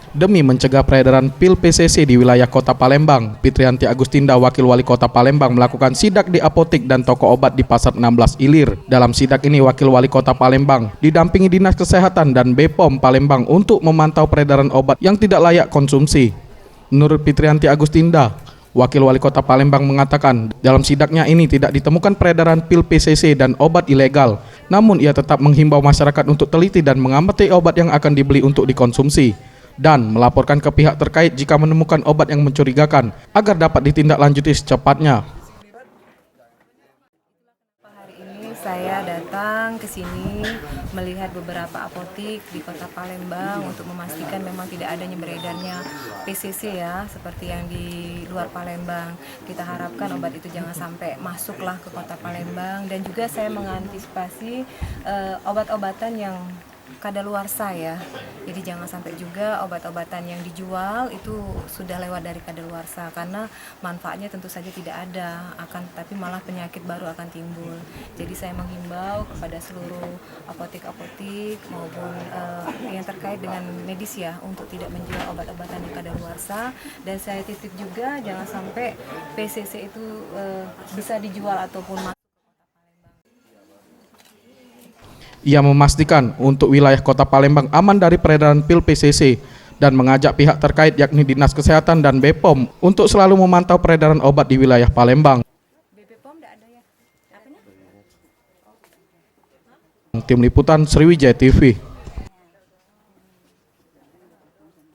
Demi mencegah peredaran pil PCC di wilayah Kota Palembang, Fitrianti Agustinda, Wakil Wali Kota Palembang, melakukan sidak di apotik dan toko obat di Pasar 16 Ilir. Dalam sidak ini, Wakil Wali Kota Palembang didampingi Dinas Kesehatan dan BPOM Palembang untuk memantau peredaran obat yang tidak layak konsumsi. Menurut Fitrianti Agustinda, Wakil Wali Kota Palembang mengatakan dalam sidaknya ini tidak ditemukan peredaran pil PCC dan obat ilegal. Namun ia tetap menghimbau masyarakat untuk teliti dan mengamati obat yang akan dibeli untuk dikonsumsi dan melaporkan ke pihak terkait jika menemukan obat yang mencurigakan agar dapat ditindaklanjuti secepatnya. Hari ini saya datang ke sini melihat beberapa apotik di Kota Palembang untuk memastikan memang tidak adanya beredarnya PCC ya, seperti yang di luar Palembang. Kita harapkan obat itu jangan sampai masuklah ke Kota Palembang, dan juga saya mengantisipasi obat-obatan yang kadaluarsa ya. Jadi jangan sampai juga obat-obatan yang dijual itu sudah lewat dari kadaluarsa, karena manfaatnya tentu saja tidak ada, tapi malah penyakit baru akan timbul. Jadi saya menghimbau kepada seluruh apotik-apotik maupun yang terkait dengan medis ya untuk tidak menjual obat-obatan yang kadaluarsa, dan saya titip juga jangan sampai PCC itu bisa dijual ataupun masuk. Ia memastikan untuk wilayah Kota Palembang aman dari peredaran pil PCC dan mengajak pihak terkait yakni Dinas Kesehatan dan BPOM untuk selalu memantau peredaran obat di wilayah Palembang. Tim Liputan Sriwijaya TV.